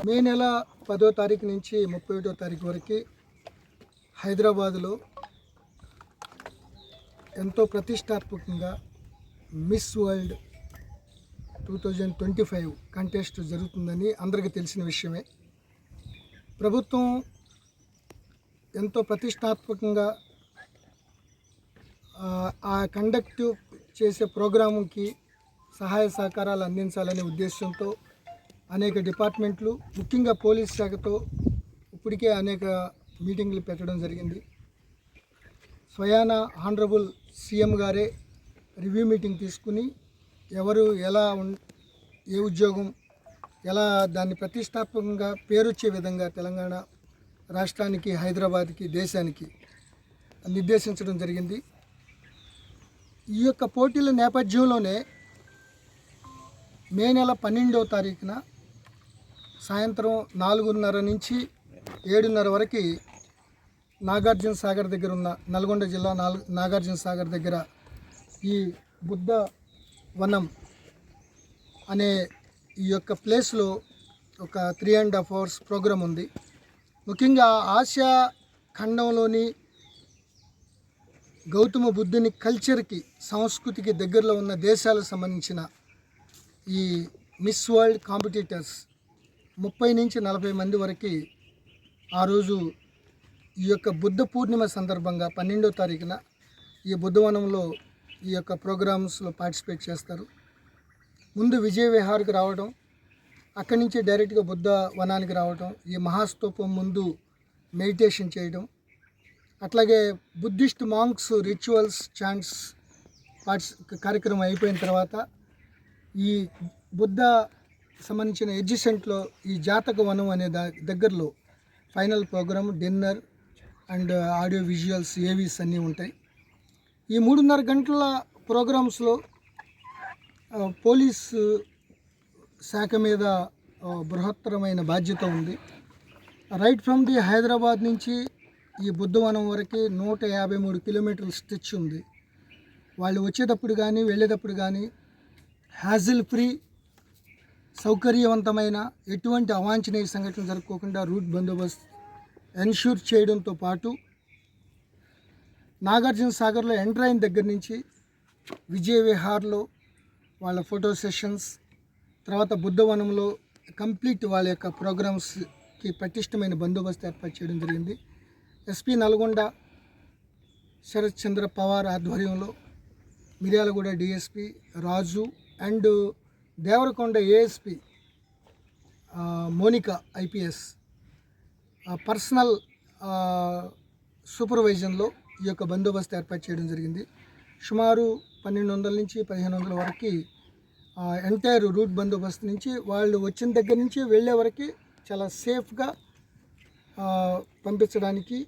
మే నెల 10వ తారీఖు నుంచి 31వ తారీఖు వరకు హైదరాబాదులో ఎంతో ప్రతిష్టాత్మకంగా మిస్ వరల్డ్ 2025 కంటెస్ట్ జరుగుతుందని అందరికీ తెలిసిన విషయమే. ప్రభుత్వం ఎంతో ప్రతిష్టాత్మకంగా ఆ కండక్ట్ చేసే ప్రోగ్రాముకి సహాయ సహకారాలు అందించాలనే ఉద్దేశంతో అనేక డిపార్ట్మెంట్లు, ముఖ్యంగా పోలీస్ శాఖతో ఇప్పటికే అనేక మీటింగ్లు పెట్టడం జరిగింది. స్వయాన ఆనరబుల్ సీఎం గారే రివ్యూ మీటింగ్ తీసుకుని ఎవరు ఎలా ఏ ఉద్యోగం ఎలా దాన్ని ప్రతిష్టాత్మకంగా పేరొచ్చే విధంగా తెలంగాణ రాష్ట్రానికి, హైదరాబాద్కి, దేశానికి నిర్దేశించడం జరిగింది. ఈ యొక్క పోటీల నేపథ్యంలోనే మే నెల 12వ తారీఖున సాయంత్రం 4:30 నుంచి 7:30 వరకు నాగార్జున సాగర్ దగ్గర ఉన్న నల్గొండ జిల్లా నాగార్జున సాగర్ దగ్గర ఈ బుద్ధ వనం అనే ఈ యొక్క ప్లేస్లో ఒక 3.5 hours ప్రోగ్రాం ఉంది. ముఖ్యంగా ఆసియా ఖండంలోని గౌతమ బుద్ధుని కల్చర్కి, సంస్కృతికి దగ్గరలో ఉన్న దేశాలకు సంబంధించిన ఈ మిస్ వరల్డ్ కాంపిటీటర్స్ 30 నుంచి 40 మంది వరకు ఆ రోజు ఈ యొక్క బుద్ధ పూర్ణిమ సందర్భంగా 12వ తారీఖున ఈ బుద్ధవనంలో ఈ యొక్క ప్రోగ్రామ్స్లో పార్టిసిపేట్ చేస్తారు. ముందు విజయ విహార్కి రావడం, అక్కడి నుంచి డైరెక్ట్గా బుద్ధ వనానికి రావడం, ఈ మహాస్తూపం ముందు మెడిటేషన్ చేయడం, అట్లాగే బుద్ధిస్ట్ మాంక్స్ రిచువల్స్ చాంట్స్ కార్యక్రమం అయిపోయిన తర్వాత ఈ బుద్ధ సంబంధించిన ఎడ్జిసెంట్లో ఈ జాతక వనం అనే దగ్గరలో final programme, dinner and audio visuals, AVs అన్నీ ఉంటాయి. ఈ 3.5 గంటల ప్రోగ్రామ్స్లో పోలీసు శాఖ మీద బృహత్తరమైన బాధ్యత ఉంది. రైట్ ఫ్రమ్ ది హైదరాబాద్ నుంచి ఈ బుద్ధవనం వరకు 153 కిలోమీటర్ల స్ట్రెచ్ ఉంది. వాళ్ళు వచ్చేటప్పుడు కానీ వెళ్ళేటప్పుడు కానీ హ్యాజిల్ ఫ్రీ, సౌకర్యవంతమైన, ఎటువంటి అవాంఛనీయ సంఘటనలు జరుపుకోకుండా రూట్ బందోబస్తు ఎన్ష్యూర్ చేయడంతో పాటు నాగార్జున సాగర్లో ఎంటర్ అయిన దగ్గర నుంచి విజయ విహార్లో వాళ్ళ ఫోటో సెషన్స్, తర్వాత బుద్ధవనంలో కంప్లీట్ వాళ్ళ యొక్క ప్రోగ్రామ్స్కి పటిష్టమైన బందోబస్తు ఏర్పాటు చేయడం జరిగింది. ఎస్పీ నల్గొండ శరత్ చంద్ర పవార్ ఆధ్వర్యంలో Miryalaguda DSP Raju and Devarakonda ASP Monika IPS personal సూపర్వైజన్లో ఈ యొక్క బందోబస్తు ఏర్పాటు చేయడం జరిగింది. సుమారు 1200 నుంచి 1500 వరకు ఎంటైర్ రూట్ బందోబస్తు నుంచి వాళ్ళు వచ్చిన దగ్గర నుంచి వెళ్ళే వరకు చాలా సేఫ్గా పంపించడానికి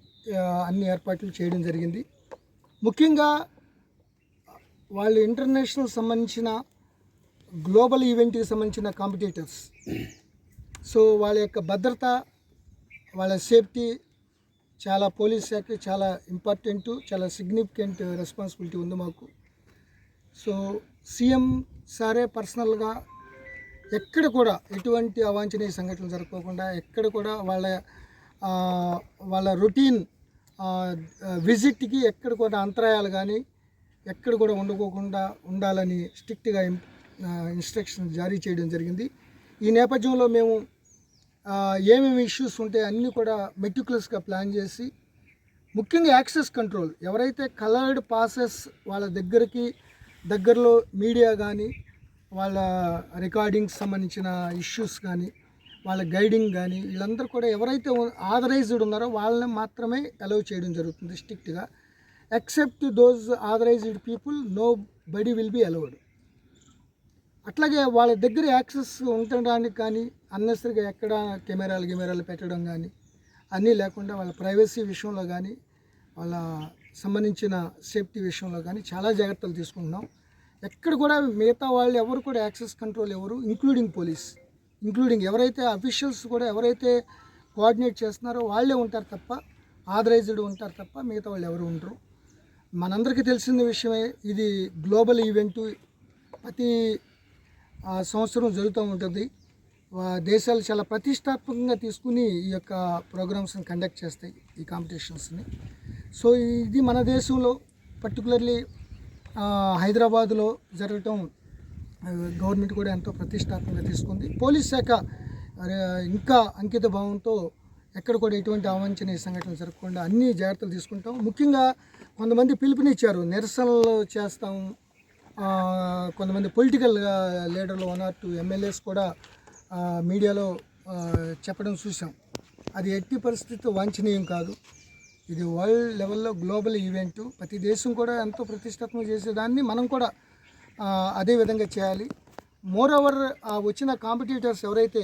అన్ని ఏర్పాట్లు చేయడం జరిగింది. ముఖ్యంగా వాళ్ళు ఇంటర్నేషనల్ సంబంధించిన గ్లోబల్ ఈవెంట్కి సంబంధించిన కాంపిటీటర్స్, సో వాళ్ళ యొక్క భద్రత, వాళ్ళ సేఫ్టీ చాలా పోలీస్ శాఖ చాలా ఇంపార్టెంట్, చాలా సిగ్నిఫికెంట్ రెస్పాన్సిబిలిటీ ఉంది మాకు. సో సీఎం సారే పర్సనల్గా ఎక్కడ కూడా ఎటువంటి అవాంఛనీయ సంఘటనలు జరగకుండా ఎక్కడ కూడా వాళ్ళ రొటీన్ విజిట్కి ఎక్కడ కూడా అంతరాయాలు కానీ ఎక్కడ కూడా ఉండకోకుండా ఉండాలని స్ట్రిక్ట్గా ఇన్స్ట్రక్షన్ జారీ చేయడం జరిగింది. ఈ నేపథ్యంలో మేము ఏమేమి ఇష్యూస్ ఉంటాయి అన్నీ కూడా మెటిక్యులస్గా ప్లాన్ చేసి, ముఖ్యంగా యాక్సెస్ కంట్రోల్, ఎవరైతే కలర్డ్ పాసెస్ వాళ్ళ దగ్గరలో మీడియా కానీ వాళ్ళ రికార్డింగ్స్ సంబంధించిన ఇష్యూస్ కానీ వాళ్ళ గైడింగ్ కానీ వీళ్ళందరూ కూడా ఎవరైతే ఆథరైజ్డ్ ఉన్నారో వాళ్ళని మాత్రమే అలౌ చేయడం జరుగుతుంది స్ట్రిక్ట్గా. Except those authorized people nobody will be allowed. అట్లాగే వాళ్ళ దగ్గర యాక్సెస్ ఉండడానికి కానీ అన్నెసరిగా ఎక్కడ కెమెరాలు పెట్టడం కానీ అన్నీ లేకుండా వాళ్ళ ప్రైవసీ విషయంలో కానీ వాళ్ళ సంబంధించిన సేఫ్టీ విషయంలో కానీ చాలా జాగ్రత్తలు తీసుకుంటున్నాం. ఎక్కడ కూడా మిగతా వాళ్ళు ఎవరు కూడా యాక్సెస్ కంట్రోల్ ఎవరు, ఇంక్లూడింగ్ పోలీస్, ఇంక్లూడింగ్ ఎవరైతే అఫీషియల్స్ కూడా ఎవరైతే కోఆర్డినేట్ చేస్తున్నారో వాళ్ళే ఉంటారు తప్ప, ఆథరైజ్డ్ ఉంటారు తప్ప మిగతా వాళ్ళు ఎవరు ఉండరు. మనందరికీ తెలిసిన విషయమే, ఇది గ్లోబల్ ఈవెంటు, ప్రతి సంవత్సరం జరుగుతూ ఉంటుంది. దేశాలు చాలా ప్రతిష్టాత్మకంగా తీసుకుని ఈ యొక్క ప్రోగ్రామ్స్ని కండక్ట్ చేస్తాయి, ఈ కాంపిటీషన్స్ని. సో ఇది మన దేశంలో పర్టికులర్లీ హైదరాబాదులో జరగటం గవర్నమెంట్ కూడా ఎంతో ప్రతిష్టాత్మకంగా తీసుకుంది. పోలీస్ శాఖ ఇంకా అంకిత భావంతో ఎక్కడ కూడా ఎటువంటి అవాంఛనీయ సంఘటనలు జరగకుండా అన్ని జాగ్రత్తలు తీసుకుంటాం. ముఖ్యంగా కొంతమంది పిలుపునిచ్చారు, నిరసనలు చేస్తాం. కొంతమంది పొలిటికల్ లీడర్లు 1 or 2 ఎమ్మెల్యేస్ కూడా మీడియాలో చెప్పడం చూసాం. అది ఎట్టి పరిస్థితి వాంఛనీయం కాదు. ఇది వరల్డ్ లెవెల్లో గ్లోబల్ ఈవెంటు. ప్రతి దేశం కూడా ఎంతో ప్రతిష్టాత్మక చేసేదాన్ని మనం కూడా అదే విధంగా చేయాలి. మోర్ ఓవర్ వచ్చిన కాంపిటీటర్స్ ఎవరైతే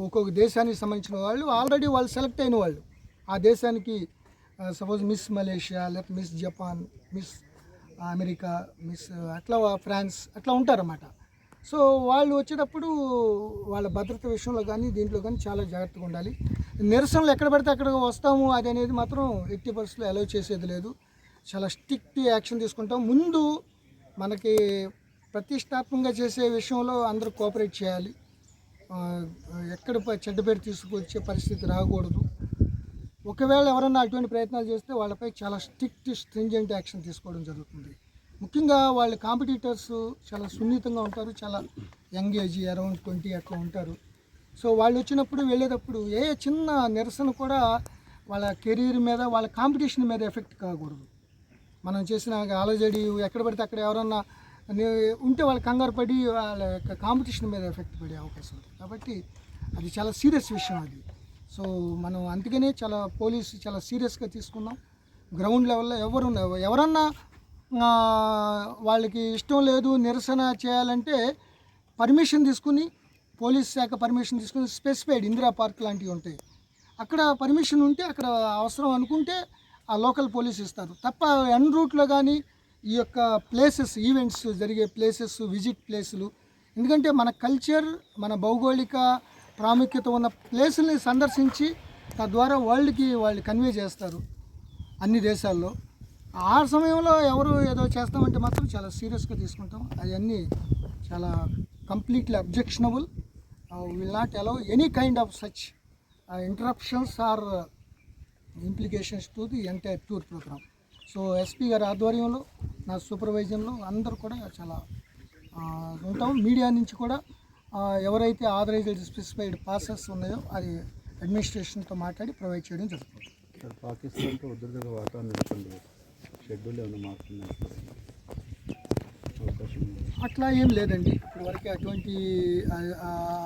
ఒక్కొక్క దేశానికి సంబంధించిన వాళ్ళు ఆల్రెడీ వాళ్ళు సెలెక్ట్ అయిన వాళ్ళు, ఆ దేశానికి సపోజ్ మిస్ మలేషియా, లేకపోతే miss Japan, miss America, miss అట్లా ఫ్రాన్స్ అట్లా ఉంటారన్నమాట. సో వాళ్ళు వచ్చేటప్పుడు వాళ్ళ భద్రత విషయంలో కానీ దీంట్లో కానీ చాలా జాగ్రత్తగా ఉండాలి. నిరసనలు ఎక్కడ పడితే అక్కడ వస్తాము అది అనేది మాత్రం ఎట్టి పరిస్థితుల్లో అలౌ చేసేది లేదు. చాలా స్ట్రిక్ట్ యాక్షన్ తీసుకుంటాం. ముందు మనకి ప్రతిష్టాత్మకంగా చేసే విషయంలో అందరూ కోఆపరేట్ చేయాలి. ఎక్కడ చెడ్డ పేరు తీసుకొచ్చే పరిస్థితి రాకూడదు. ఒకవేళ ఎవరన్నా అటువంటి ప్రయత్నాలు చేస్తే వాళ్ళపై చాలా స్ట్రింజెంట్ యాక్షన్ తీసుకోవడం జరుగుతుంది. ముఖ్యంగా వాళ్ళ కాంపిటీటర్స్ చాలా సున్నితంగా ఉంటారు, చాలా యంగ్ ఏజ్ అరౌండ్ 20 అట్లా ఉంటారు. సో వాళ్ళు వచ్చినప్పుడు వెళ్ళేటప్పుడు ఏ చిన్న నిరసన కూడా వాళ్ళ కెరీర్ మీద, వాళ్ళ కాంపిటీషన్ మీద ఎఫెక్ట్ కాకూడదు. మనం చేసిన ఆలోచడి ఎక్కడ పడితే అక్కడ ఎవరన్నా ఉంటే వాళ్ళు కంగారు పడి వాళ్ళ యొక్క కాంపిటీషన్ మీద ఎఫెక్ట్ పడే అవకాశం ఉంది. కాబట్టి అది చాలా సీరియస్ విషయం అది. సో మనం అందుకనే పోలీసు చాలా సీరియస్గా తీసుకున్నాం. గ్రౌండ్ లెవెల్లో ఎవరన్నా వాళ్ళకి ఇష్టం లేదు నిరసన చేయాలంటే పర్మిషన్ తీసుకుని, పోలీస్ శాఖ పర్మిషన్ తీసుకుని, స్పెసిఫైడ్ ఇందిరా పార్క్ లాంటివి ఉంటాయి, అక్కడ పర్మిషన్ ఉంటే అక్కడ అవసరం అనుకుంటే ఆ లోకల్ పోలీస్ ఇస్తారు తప్ప ఎన్ రూట్లో కానీ ఈ యొక్క ప్లేసెస్, ఈవెంట్స్ జరిగే ప్లేసెస్, విజిట్ ప్లేసులు, ఎందుకంటే మన కల్చర్, మన భౌగోళిక ప్రాముఖ్యత ఉన్న ప్లేసుల్ని సందర్శించి తద్వారా వరల్డ్కి వాళ్ళు కన్వే చేస్తారు అన్ని దేశాల్లో. ఆ సమయంలో ఎవరు ఏదో చేస్తామంటే మాత్రం చాలా సీరియస్గా తీసుకుంటాం. అవన్నీ చాలా completely objectionable. Will not allow any kind of such interruptions or implications to the entire tour programme. So SP గారి ఆధ్వర్యంలో, నా సూపర్వైజన్లో అందరూ కూడా చాలా ఉంటాం. మీడియా నుంచి కూడా ఎవరైతే ఆథరైజ్డ్ స్పెసిఫైడ్ పాసెస్ ఉన్నాయో అది అడ్మినిస్ట్రేషన్తో మాట్లాడి ప్రొవైడ్ చేయడం జరుగుతుంది. పాకిస్తాన్తో ఉద్రిక్త వాతావరణం షెడ్యూల్ ఏమైనా మారుతుంది అవకాశం? అట్లా ఏం లేదండి, ఇప్పుడు వరకు అటువంటి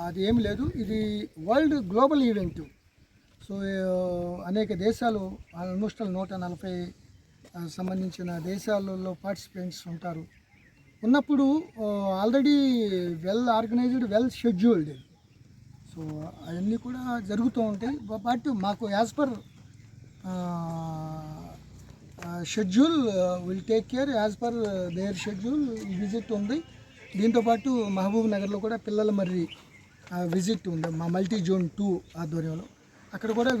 అది ఏం లేదు. ఇది వరల్డ్ గ్లోబల్ ఈవెంట్. సో అనేక దేశాలు, ఆల్మోస్ట్ 140 సంబంధించిన దేశాలలో పార్టిసిపెంట్స్ ఉంటారు. ఉన్నప్పుడు already well organised, well scheduled. So అవన్నీ కూడా జరుగుతూ ఉంటాయి. బట్ మాకు as per schedule will take care as per their schedule visit ఉంది. దీంతోపాటు మహబూబ్ నగర్లో కూడా పిల్లల మర్రి విజిట్ ఉంది మా మల్టీ జోన్ 2 ఆధ్వర్యంలో. అక్కడ కూడా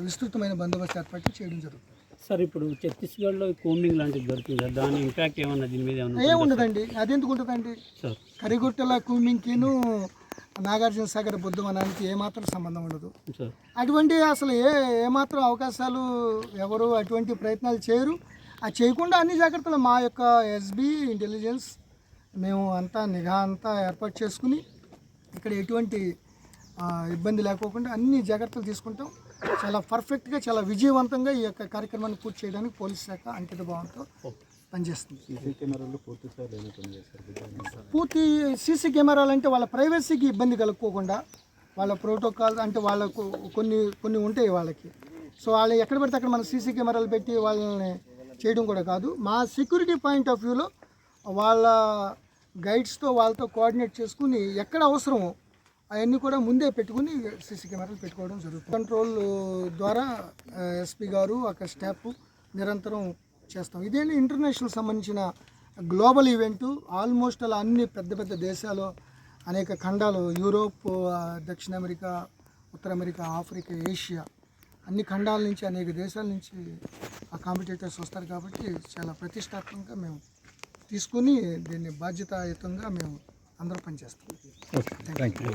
విస్తృతమైన బందోబస్తు ఏర్పాటు చేయడం జరుగుతుంది. సార్, ఇప్పుడు ఛత్తీస్గఢ్లో కూంబింగ్ లాంటిది దొరికింది, దాని ఇంపాక్ట్ ఏమన్నా దీని మీద ఏముండదండి? అది ఎందుకు ఉంటుందండి? సార్, కరిగుట్టల కూంబింగ్కిను నాగార్జున సాగర్ బుద్ధవనానికి ఏమాత్రం సంబంధం ఉండదు. అటువంటి అసలు ఏమాత్రం అవకాశాలు ఎవరు అటువంటి ప్రయత్నాలు చేయరు. అది చేయకుండా అన్ని జాగ్రత్తలు మా యొక్క ఎస్బీ ఇంటెలిజెన్స్ మేము అంతా నిఘా అంతా ఏర్పాటు చేసుకుని ఇక్కడ ఎటువంటి ఇబ్బంది లేకోకుండా అన్ని జాగ్రత్తలు తీసుకుంటాం. చాలా పర్ఫెక్ట్గా, చాలా విజయవంతంగా ఈ యొక్క కార్యక్రమాన్ని పూర్తి చేయడానికి పోలీస్ శాఖ అంకిత భావంతో పనిచేస్తుంది. పూర్తి సీసీ కెమెరాలు అంటే వాళ్ళ ప్రైవసీకి ఇబ్బంది కలుక్కోకుండా, వాళ్ళ ప్రోటోకాల్ అంటే వాళ్ళకు కొన్ని ఉంటాయి వాళ్ళకి. సో వాళ్ళు ఎక్కడ పడితే అక్కడ మన సీసీ కెమెరాలు పెట్టి వాళ్ళని చేయడం కూడా కాదు. మా సెక్యూరిటీ పాయింట్ ఆఫ్ వ్యూలో వాళ్ళ గైడ్స్తో వాళ్ళతో కోఆర్డినేట్ చేసుకుని ఎక్కడ అవసరమో అవన్నీ కూడా ముందే పెట్టుకుని సీసీ కెమెరాలు పెట్టుకోవడం జరుగుతుంది. కంట్రోల్ ద్వారా ఎస్పీ గారు అక్కడ స్టాఫ్ నిరంతరం చేస్తాం. ఇదేంటి ఇంటర్నేషనల్ సంబంధించిన గ్లోబల్ ఈవెంటు. ఆల్మోస్ట్ అలా అన్ని పెద్ద పెద్ద దేశాలు, అనేక ఖండాలు, యూరోప్, దక్షిణ అమెరికా, ఉత్తర అమెరికా, ఆఫ్రికా, ఏషియా, అన్ని ఖండాల నుంచి, అనేక దేశాల నుంచి ఆ కాంపిటీటర్స్ వస్తారు. కాబట్టి చాలా ప్రతిష్టాత్మకంగా మేము తీసుకుని దీన్ని బాధ్యతాయుతంగా మేము అందరూ పనిచేస్తాం. Okay thank you